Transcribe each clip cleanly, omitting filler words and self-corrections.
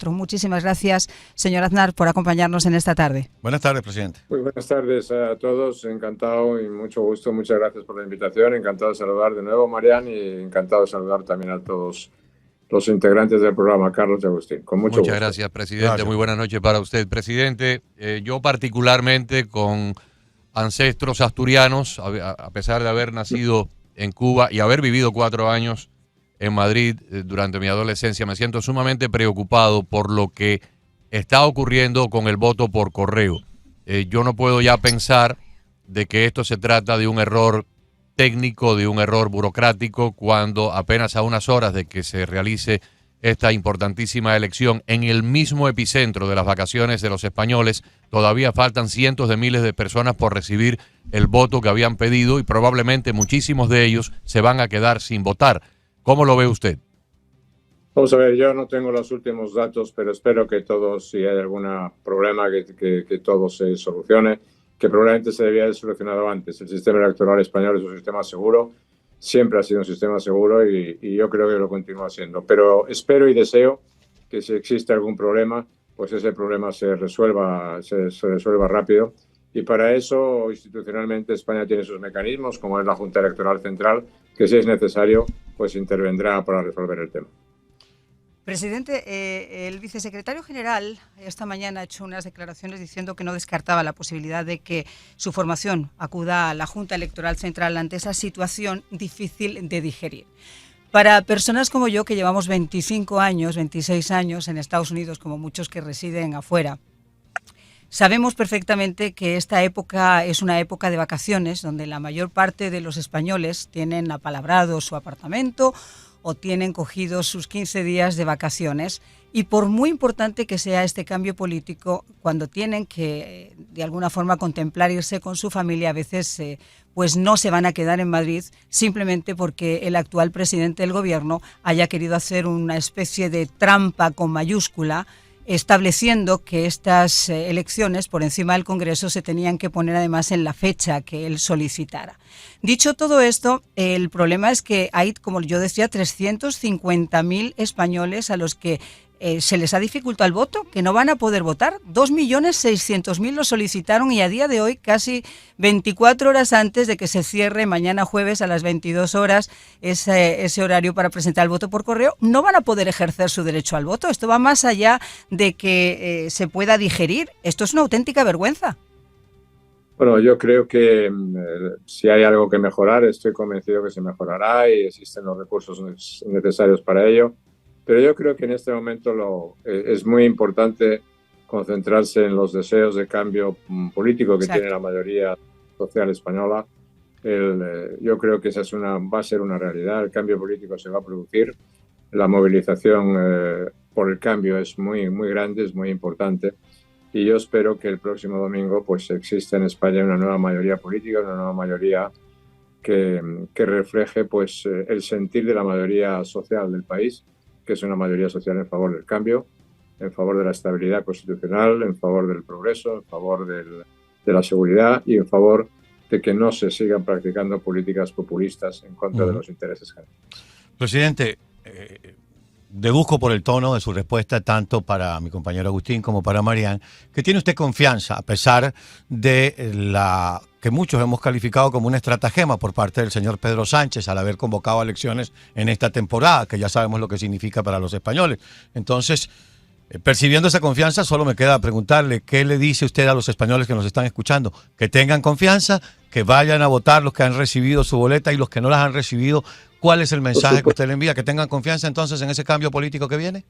4. Muchísimas gracias, señor Aznar, por acompañarnos en esta tarde. Buenas tardes, presidente. Muy buenas tardes a todos, encantado y mucho gusto, muchas gracias por la invitación, encantado de saludar de nuevo, Marian, y encantado de saludar también a todos los integrantes del programa, Carlos y Agustín, con mucho gusto. Muchas gracias, presidente. Gracias. Muy buenas noches para usted, presidente. Yo particularmente con ancestros asturianos, a pesar de haber nacido en Cuba y haber vivido 4 años en Madrid durante mi adolescencia, me siento sumamente preocupado por lo que está ocurriendo con el voto por correo. Yo no puedo ya pensar de que esto se trata de un error técnico, de un error burocrático, cuando apenas a unas horas de que se realice esta importantísima elección en el mismo epicentro de las vacaciones de los españoles, todavía faltan cientos de miles de personas por recibir el voto que habían pedido y probablemente muchísimos de ellos se van a quedar sin votar. ¿Cómo lo ve usted? Vamos a ver, yo no tengo los últimos datos, pero espero que todos, si hay algún problema, que todo se solucione, que probablemente se debía haber solucionado antes. El sistema electoral español es un sistema seguro, siempre ha sido un sistema seguro y yo creo que lo continúa siendo. Pero espero y deseo que si existe algún problema, pues ese problema se resuelva rápido. Y para eso, institucionalmente, España tiene sus mecanismos, como es la Junta Electoral Central, que si es necesario, pues intervendrá para resolver el tema. Presidente, el vicesecretario general esta mañana ha hecho unas declaraciones diciendo que no descartaba la posibilidad de que su formación acuda a la Junta Electoral Central ante esa situación difícil de digerir. Para personas como yo, que llevamos 25 años, 26 años en Estados Unidos, como muchos que residen afuera, sabemos perfectamente que esta época es una época de vacaciones donde la mayor parte de los españoles tienen apalabrado su apartamento o tienen cogidos sus 15 días de vacaciones, y por muy importante que sea este cambio político, cuando tienen que de alguna forma contemplar irse con su familia, a veces pues no se van a quedar en Madrid simplemente porque el actual presidente del gobierno haya querido hacer una especie de trampa con mayúscula, estableciendo que estas elecciones por encima del Congreso se tenían que poner además en la fecha que él solicitara. Dicho todo esto, el problema es que hay, como yo decía, 350.000 españoles a los que se les ha dificultado el voto, que no van a poder votar. 2.600.000 lo solicitaron y a día de hoy, casi 24 horas antes de que se cierre mañana jueves a las 22 horas ese horario para presentar el voto por correo, no van a poder ejercer su derecho al voto. Esto va más allá de que se pueda digerir. Esto es una auténtica vergüenza. Bueno, yo creo que si hay algo que mejorar, estoy convencido que se mejorará y existen los recursos necesarios para ello. Pero yo creo que en este momento es muy importante concentrarse en los deseos de cambio político que tiene la mayoría social española. Yo creo que esa va a ser una realidad. El cambio político se va a producir. La movilización por el cambio es muy, muy grande, es muy importante. Y yo espero que el próximo domingo pues exista en España una nueva mayoría política, una nueva mayoría que refleje pues el sentir de la mayoría social del país, que es una mayoría social en favor del cambio, en favor de la estabilidad constitucional, en favor del progreso, en favor de la seguridad y en favor de que no se sigan practicando políticas populistas en contra de los intereses generales. Presidente, deduzco por el tono de su respuesta, tanto para mi compañero Agustín como para Marian, que tiene usted confianza, a pesar de la que muchos hemos calificado como una estratagema por parte del señor Pedro Sánchez al haber convocado elecciones en esta temporada, que ya sabemos lo que significa para los españoles. Entonces, percibiendo esa confianza, solo me queda preguntarle qué le dice usted a los españoles que nos están escuchando. Que tengan confianza, que vayan a votar los que han recibido su boleta y los que no las han recibido. ¿Cuál es el mensaje que usted le envía? Que tengan confianza entonces en ese cambio político que viene.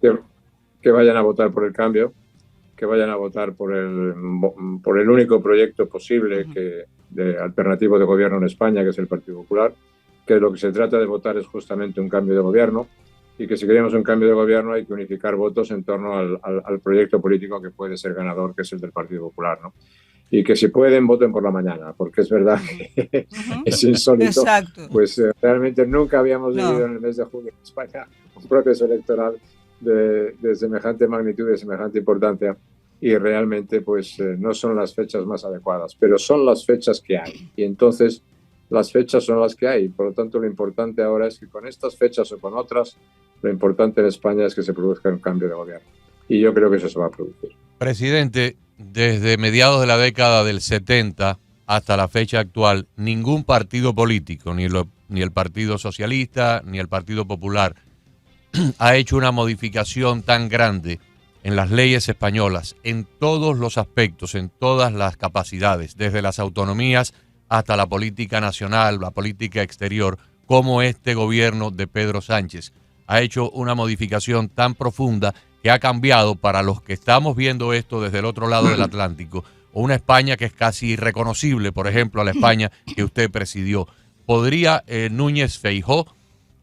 Que vayan a votar por el cambio, que vayan a votar por el único proyecto posible de alternativo de gobierno en España, que es el Partido Popular, que lo que se trata de votar es justamente un cambio de gobierno, y que si queremos un cambio de gobierno hay que unificar votos en torno al proyecto político que puede ser ganador, que es el del Partido Popular, ¿no? Y que si pueden, voten por la mañana, porque es verdad que es insólito. Exacto. Pues realmente nunca habíamos vivido en el mes de junio en España un proceso electoral de semejante magnitud, de semejante importancia, y realmente pues no son las fechas más adecuadas, pero son las fechas que hay, y entonces las fechas son las que hay. Por lo tanto, lo importante ahora es que con estas fechas o con otras, lo importante en España es que se produzca un cambio de gobierno. y yo creo que eso se va a producir. Presidente, desde mediados de la década del 70 hasta la fecha actual, ningún partido político, ni el Partido Socialista, ni el Partido Popular, ha hecho una modificación tan grande en las leyes españolas, en todos los aspectos, en todas las capacidades, desde las autonomías hasta la política nacional, la política exterior, como este gobierno de Pedro Sánchez ha hecho una modificación tan profunda que ha cambiado, para los que estamos viendo esto desde el otro lado del Atlántico, una España que es casi irreconocible, por ejemplo, a la España que usted presidió. ¿Podría Núñez Feijóo,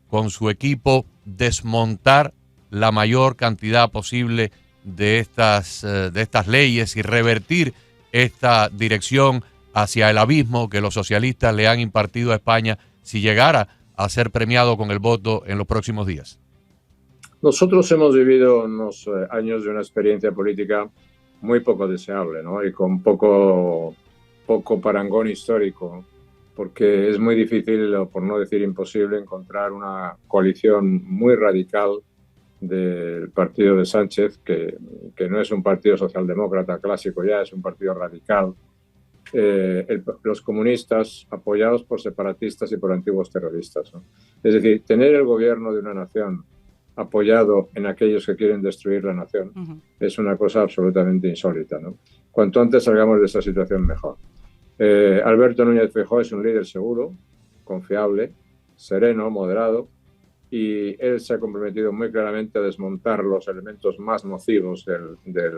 con su equipo, desmontar la mayor cantidad posible de estas leyes y revertir esta dirección hacia el abismo que los socialistas le han impartido a España si llegara a ser premiado con el voto en los próximos días? Nosotros hemos vivido unos años de una experiencia política muy poco deseable, ¿no? Y con poco parangón histórico, porque es muy difícil, o por no decir imposible, encontrar una coalición muy radical del partido de Sánchez, que no es un partido socialdemócrata clásico ya, es un partido radical. Los comunistas apoyados por separatistas y por antiguos terroristas, ¿no? Es decir, tener el gobierno de una nación apoyado en aquellos que quieren destruir la nación es una cosa absolutamente insólita, ¿no? Cuanto antes salgamos de esa situación, mejor. Alberto Núñez Feijóo es un líder seguro, confiable, sereno, moderado, y él se ha comprometido muy claramente a desmontar los elementos más nocivos de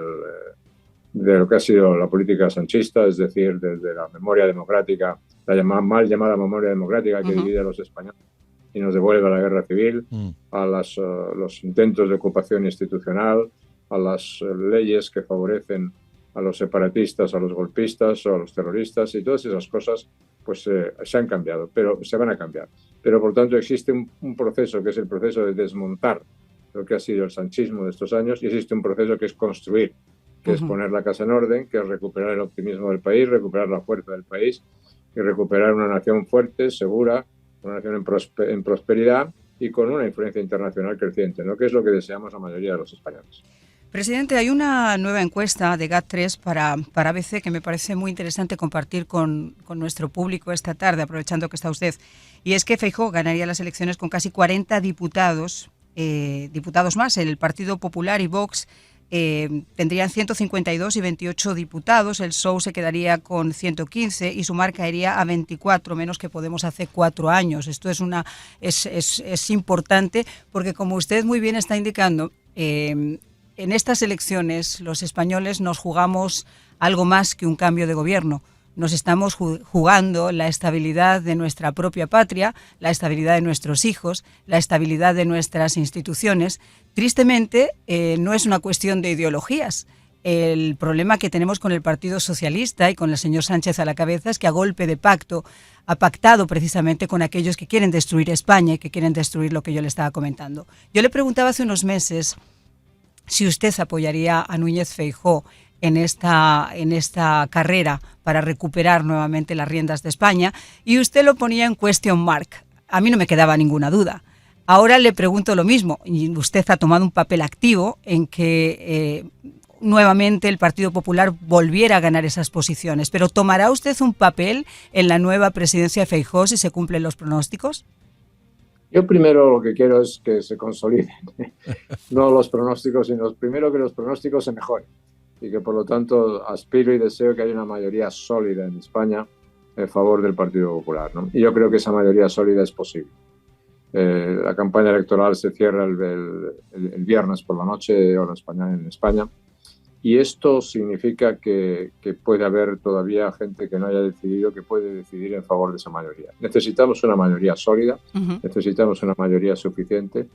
lo que ha sido la política sanchista, es decir, desde la memoria democrática, la mal llamada memoria democrática que divide a los españoles y nos devuelve a la guerra civil, a los intentos de ocupación institucional, a las leyes que favorecen a los separatistas, a los golpistas o a los terroristas, y todas esas cosas pues se han cambiado, pero se van a cambiar. Pero por tanto existe un proceso que es el proceso de desmontar lo que ha sido el sanchismo de estos años, y existe un proceso que es construir, que es poner la casa en orden, que es recuperar el optimismo del país, recuperar la fuerza del país y recuperar una nación fuerte, segura, una nación en prosperidad y con una influencia internacional creciente, ¿no? Que es lo que deseamos la mayoría de los españoles. Presidente, hay una nueva encuesta de GAT3 para ABC que me parece muy interesante compartir con nuestro público esta tarde, aprovechando que está usted. Y es que Feijóo ganaría las elecciones con casi 40 diputados más. El Partido Popular y Vox tendrían 152 y 28 diputados, el PSOE se quedaría con 115 y Sumar caería a 24, menos que Podemos hace 4 años. Esto es importante porque, como usted muy bien está indicando, en estas elecciones los españoles nos jugamos algo más que un cambio de gobierno. Nos estamos jugando la estabilidad de nuestra propia patria, la estabilidad de nuestros hijos, la estabilidad de nuestras instituciones. Tristemente, no es una cuestión de ideologías. El problema que tenemos con el Partido Socialista y con el señor Sánchez a la cabeza es que a golpe de pacto ha pactado precisamente con aquellos que quieren destruir España y que quieren destruir lo que yo le estaba comentando. Yo le preguntaba hace unos meses si usted apoyaría a Núñez Feijóo en esta carrera para recuperar nuevamente las riendas de España, y usted lo ponía en question mark. A mí no me quedaba ninguna duda. Ahora le pregunto lo mismo, y usted ha tomado un papel activo en que nuevamente el Partido Popular volviera a ganar esas posiciones, pero ¿tomará usted un papel en la nueva presidencia de Feijóo si se cumplen los pronósticos? Yo primero lo que quiero es que se consoliden, no los pronósticos, sino primero que los pronósticos se mejoren, y que por lo tanto aspiro y deseo que haya una mayoría sólida en España en favor del Partido Popular, ¿no? Y yo creo que esa mayoría sólida es posible. La campaña electoral se cierra el viernes por la noche, hora española en España, y esto significa que puede haber todavía gente que no haya decidido, que puede decidir en favor de esa mayoría. Necesitamos una mayoría sólida, necesitamos una mayoría suficiente.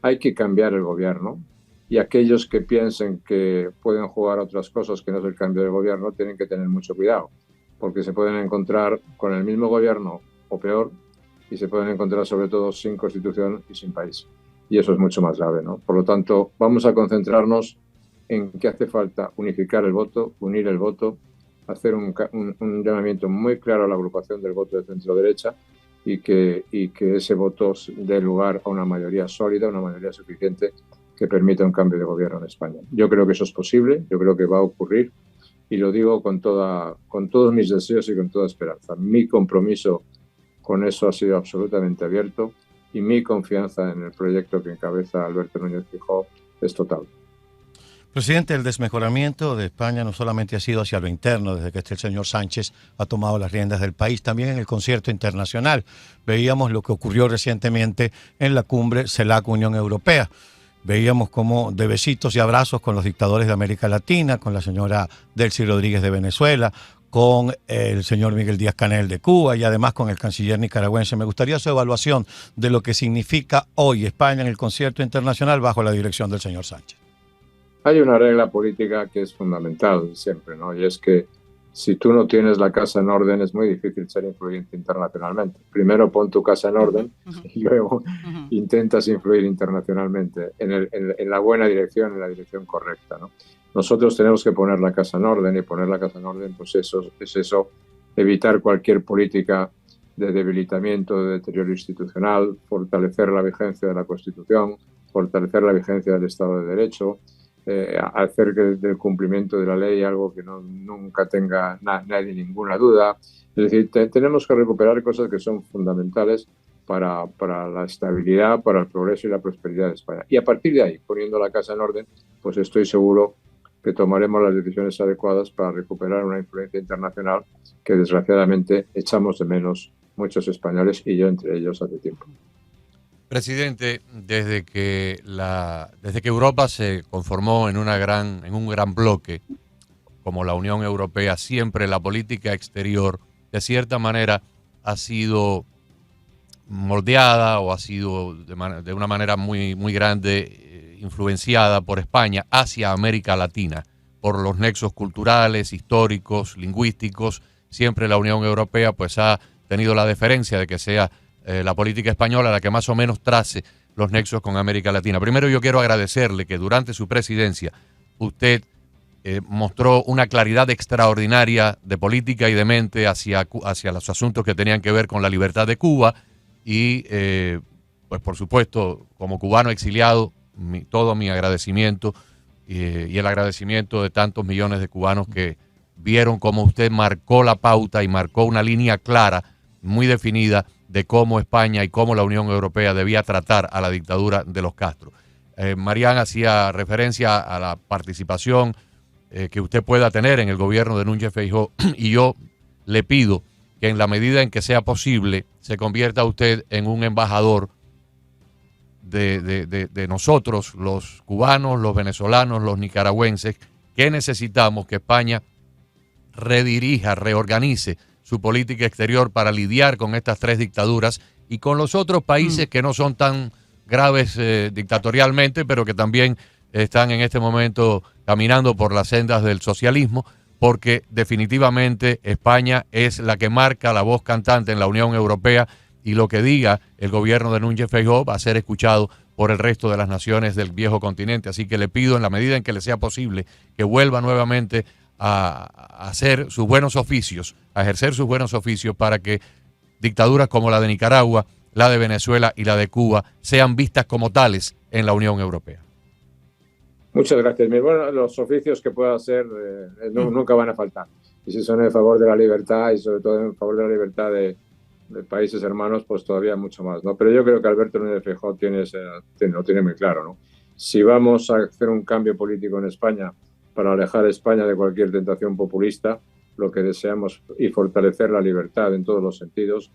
Hay que cambiar el gobierno, y aquellos que piensen que pueden jugar otras cosas que no es el cambio de gobierno tienen que tener mucho cuidado, porque se pueden encontrar con el mismo gobierno o peor, y se pueden encontrar sobre todo sin constitución y sin país. Y eso es mucho más grave, ¿no? Por lo tanto, vamos a concentrarnos en que hace falta unificar el voto, unir el voto, hacer un llamamiento muy claro a la agrupación del voto de centro-derecha, y que ese voto dé lugar a una mayoría sólida, una mayoría suficiente, que permita un cambio de gobierno en España. Yo creo que eso es posible, yo creo que va a ocurrir y lo digo con todos mis deseos y con toda esperanza. Mi compromiso con eso ha sido absolutamente abierto y mi confianza en el proyecto que encabeza Alberto Núñez Feijóo es total. Presidente, el desmejoramiento de España no solamente ha sido hacia lo interno, desde que el señor Sánchez ha tomado las riendas del país, también en el concierto internacional. Veíamos lo que ocurrió recientemente en la cumbre CELAC-Unión Europea. Veíamos como de besitos y abrazos con los dictadores de América Latina, con la señora Delcy Rodríguez de Venezuela, con el señor Miguel Díaz-Canel de Cuba y además con el canciller nicaragüense. Me gustaría su evaluación de lo que significa hoy España en el concierto internacional bajo la dirección del señor Sánchez. Hay una regla política que es fundamental siempre, ¿no? Y es que si tú no tienes la casa en orden, es muy difícil ser influyente internacionalmente. Primero pon tu casa en orden y luego intentas influir internacionalmente en la buena dirección, en la dirección correcta, ¿no? Nosotros tenemos que poner la casa en orden y poner la casa en orden, pues eso es eso, evitar cualquier política de debilitamiento, de deterioro institucional, fortalecer la vigencia de la Constitución, fortalecer la vigencia del Estado de Derecho, hacer del cumplimiento de la ley algo que nunca tenga nadie ninguna duda. Es decir, tenemos que recuperar cosas que son fundamentales para la estabilidad, para el progreso y la prosperidad de España. Y a partir de ahí, poniendo la casa en orden, pues estoy seguro que tomaremos las decisiones adecuadas para recuperar una influencia internacional que desgraciadamente echamos de menos muchos españoles y yo entre ellos hace tiempo. Presidente, desde que Europa se conformó en un gran bloque como la Unión Europea, siempre la política exterior de cierta manera ha sido moldeada o ha sido de una manera muy, muy grande influenciada por España hacia América Latina, por los nexos culturales, históricos, lingüísticos. Siempre la Unión Europea pues ha tenido la deferencia de que sea la política española la que más o menos trace los nexos con América Latina. Primero yo quiero agradecerle que durante su presidencia usted mostró una claridad extraordinaria de política y de mente hacia los asuntos que tenían que ver con la libertad de Cuba y pues por supuesto como cubano exiliado todo mi agradecimiento y el agradecimiento de tantos millones de cubanos que vieron cómo usted marcó la pauta y marcó una línea clara, muy definida, de cómo España y cómo la Unión Europea debía tratar a la dictadura de los Castro. Marián hacía referencia a la participación que usted pueda tener en el gobierno de Núñez Feijóo y yo le pido que en la medida en que sea posible se convierta usted en un embajador de nosotros, los cubanos, los venezolanos, los nicaragüenses, que necesitamos que España redirija, reorganice su política exterior para lidiar con estas tres dictaduras y con los otros países que no son tan graves dictatorialmente, pero que también están en este momento caminando por las sendas del socialismo, porque definitivamente España es la que marca la voz cantante en la Unión Europea y lo que diga el gobierno de Núñez Feijóo va a ser escuchado por el resto de las naciones del viejo continente. Así que le pido, en la medida en que le sea posible, que vuelva nuevamente a hacer sus buenos oficios, a ejercer sus buenos oficios para que dictaduras como la de Nicaragua, la de Venezuela y la de Cuba sean vistas como tales en la Unión Europea. Muchas gracias. Bueno, los oficios que pueda hacer nunca van a faltar. Y si son en favor de la libertad y sobre todo en favor de la libertad de países hermanos, pues todavía mucho más, ¿no? Pero yo creo que Alberto Núñez Feijóo lo tiene muy claro, ¿no? Si vamos a hacer un cambio político en España para alejar a España de cualquier tentación populista, lo que deseamos y fortalecer la libertad en todos los sentidos,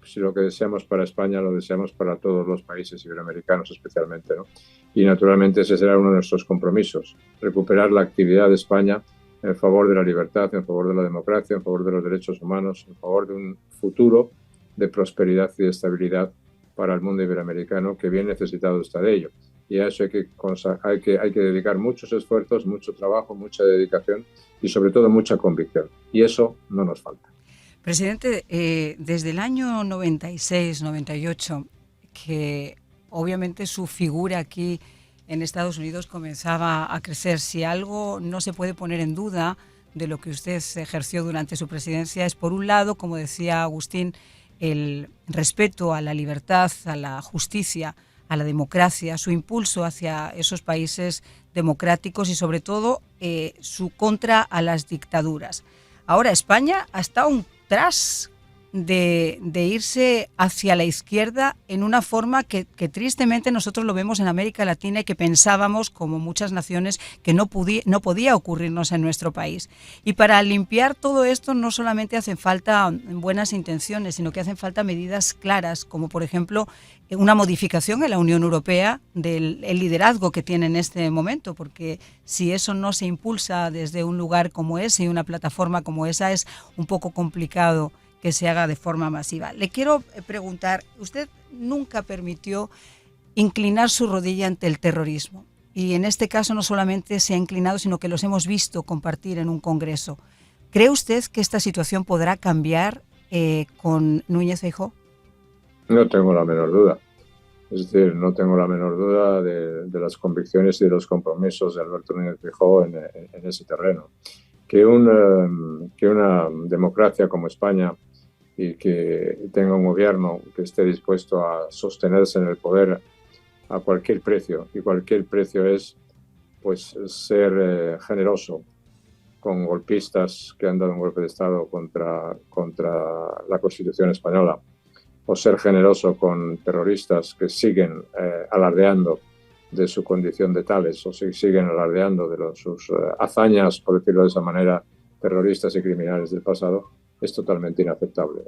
si lo que deseamos para España lo deseamos para todos los países iberoamericanos especialmente, ¿no? Y naturalmente ese será uno de nuestros compromisos, recuperar la actividad de España en favor de la libertad, en favor de la democracia, en favor de los derechos humanos, en favor de un futuro de prosperidad y de estabilidad para el mundo iberoamericano que bien necesitado está de ello. Y a eso hay que dedicar muchos esfuerzos, mucho trabajo, mucha dedicación y sobre todo mucha convicción. Y eso no nos falta. Presidente, desde el año 96, 98, que obviamente su figura aquí en Estados Unidos comenzaba a crecer, si algo no se puede poner en duda de lo que usted ejerció durante su presidencia es, por un lado, como decía Agustín, el respeto a la libertad, a la justicia, a la democracia, su impulso hacia esos países democráticos y sobre todo su contra a las dictaduras. Ahora España ha estado un tras de irse hacia la izquierda en una forma que tristemente nosotros lo vemos en América Latina y que pensábamos, como muchas naciones, que no podía ocurrirnos en nuestro país. Y para limpiar todo esto no solamente hacen falta buenas intenciones, sino que hacen falta medidas claras, como por ejemplo una modificación en la Unión Europea del liderazgo que tiene en este momento, porque si eso no se impulsa desde un lugar como ese y una plataforma como esa, es un poco complicado que se haga de forma masiva. Le quiero preguntar, usted nunca permitió inclinar su rodilla ante el terrorismo y en este caso no solamente se ha inclinado, sino que los hemos visto compartir en un congreso. ¿Cree usted que esta situación podrá cambiar con Núñez Feijóo? No tengo la menor duda. Es decir, no tengo la menor duda de las convicciones y de los compromisos de Alberto Núñez Feijóo en ese terreno. Que una democracia como España y que tenga un gobierno que esté dispuesto a sostenerse en el poder a cualquier precio, y cualquier precio es pues ser generoso con golpistas que han dado un golpe de Estado contra la Constitución española, o ser generoso con terroristas que siguen alardeando de su condición de tales, o si siguen alardeando de sus hazañas, por decirlo de esa manera, terroristas y criminales del pasado, es totalmente inaceptable.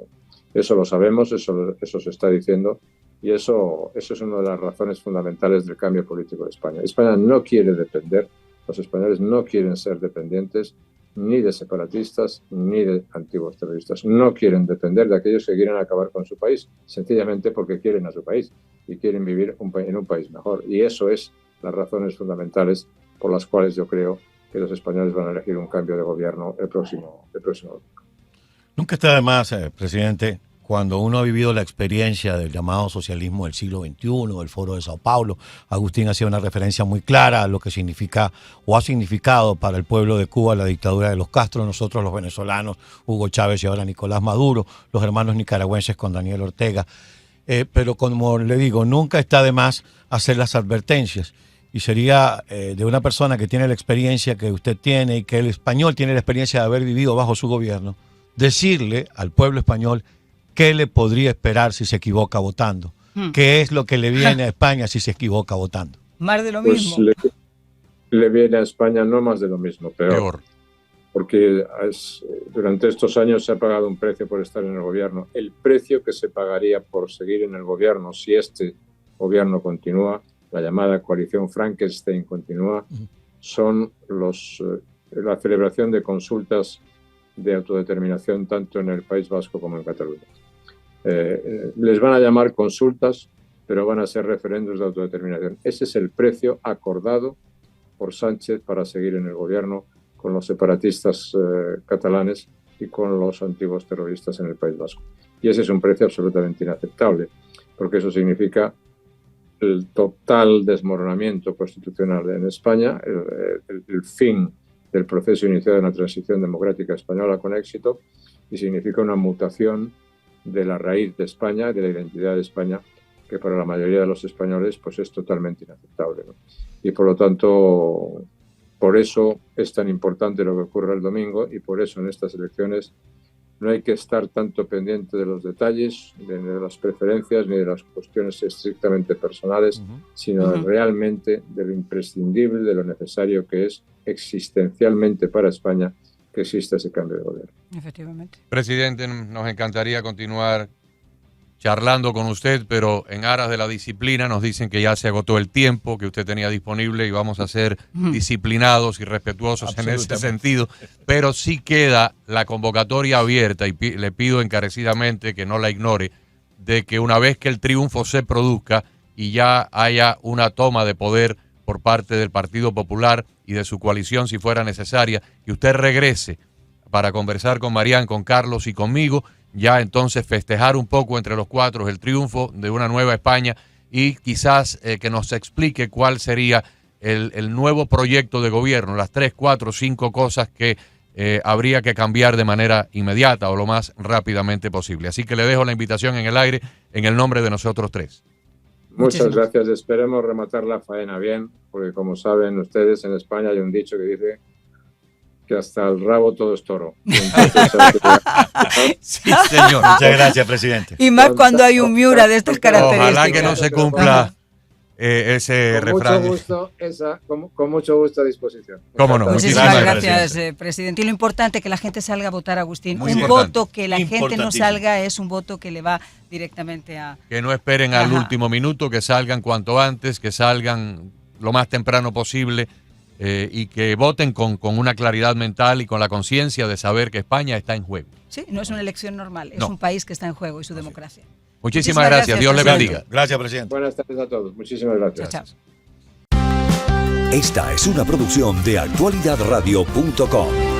Eso lo sabemos, eso se está diciendo, y eso es una de las razones fundamentales del cambio político de España. España no quiere depender, los españoles no quieren ser dependientes ni de separatistas ni de antiguos terroristas. No quieren depender de aquellos que quieren acabar con su país, sencillamente porque quieren a su país y quieren vivir en un país mejor. Y eso es las razones fundamentales por las cuales yo creo que los españoles van a elegir un cambio de gobierno el próximo domingo. Nunca está de más, presidente, cuando uno ha vivido la experiencia del llamado socialismo del siglo XXI, del Foro de Sao Paulo. Agustín hacía una referencia muy clara a lo que significa o ha significado para el pueblo de Cuba la dictadura de los Castro, nosotros los venezolanos, Hugo Chávez y ahora Nicolás Maduro, los hermanos nicaragüenses con Daniel Ortega. Pero como le digo, nunca está de más hacer las advertencias. Y sería de una persona que tiene la experiencia que usted tiene y que el español tiene la experiencia de haber vivido bajo su gobierno, decirle al pueblo español qué le podría esperar si se equivoca votando. ¿Qué es lo que le viene a España si se equivoca votando? Más de lo mismo. Pues le viene a España no más de lo mismo, peor. Porque durante estos años se ha pagado un precio por estar en el gobierno. El precio que se pagaría por seguir en el gobierno si este gobierno continúa, la llamada coalición Frankenstein continúa, son la celebración de consultas de autodeterminación tanto en el País Vasco como en Cataluña. Les van a llamar consultas, pero van a ser referendos de autodeterminación. Ese es el precio acordado por Sánchez para seguir en el gobierno con los separatistas catalanes y con los antiguos terroristas en el País Vasco. Y ese es un precio absolutamente inaceptable, porque eso significa el total desmoronamiento constitucional en España, el fin del proceso iniciado en la transición democrática española con éxito, y significa una mutación de la raíz de España, de la identidad de España, que para la mayoría de los españoles pues es totalmente inaceptable, ¿no? Y por lo tanto, por eso es tan importante lo que ocurre el domingo, y por eso en estas elecciones no hay que estar tanto pendiente de los detalles, de las preferencias, ni de las cuestiones estrictamente personales, sino realmente de lo imprescindible, de lo necesario que es existencialmente para España que exista ese cambio de gobierno. Efectivamente. Presidente, nos encantaría continuar charlando con usted, pero en aras de la disciplina nos dicen que ya se agotó el tiempo que usted tenía disponible y vamos a ser disciplinados y respetuosos en ese sentido, pero sí queda la convocatoria abierta y le pido encarecidamente que no la ignore, de que una vez que el triunfo se produzca y ya haya una toma de poder por parte del Partido Popular y de su coalición si fuera necesaria, que usted regrese para conversar con Marián, con Carlos y conmigo, ya entonces festejar un poco entre los cuatro el triunfo de una nueva España y quizás que nos explique cuál sería el nuevo proyecto de gobierno, las 3, 4, 5 cosas que habría que cambiar de manera inmediata o lo más rápidamente posible. Así que le dejo la invitación en el aire en el nombre de nosotros tres. Muchas gracias. Esperemos rematar la faena bien, porque como saben ustedes, en España hay un dicho que dice que hasta el rabo todo es toro. Entonces, sí, señor. Muchas gracias, presidente. Y más cuando hay un Miura de estas características. Ojalá que no se cumpla ese con refrán. Mucho gusto, con mucho gusto a disposición. Cómo no. Muchísimas gracias, presidente. Y lo importante es que la gente salga a votar, Agustín. Muy un importante. voto que la gente no salga es un voto que le va directamente a... Que no esperen al último minuto, que salgan cuanto antes, que salgan lo más temprano posible y que voten con una claridad mental y con la conciencia de saber que España está en juego. Sí, no es una elección normal, es un país que está en juego y su democracia. Muchísimas gracias. Dios le bendiga. Gracias, presidente. Buenas tardes a todos. Muchísimas gracias. Chao, chao. Esta es una producción de actualidadradio.com.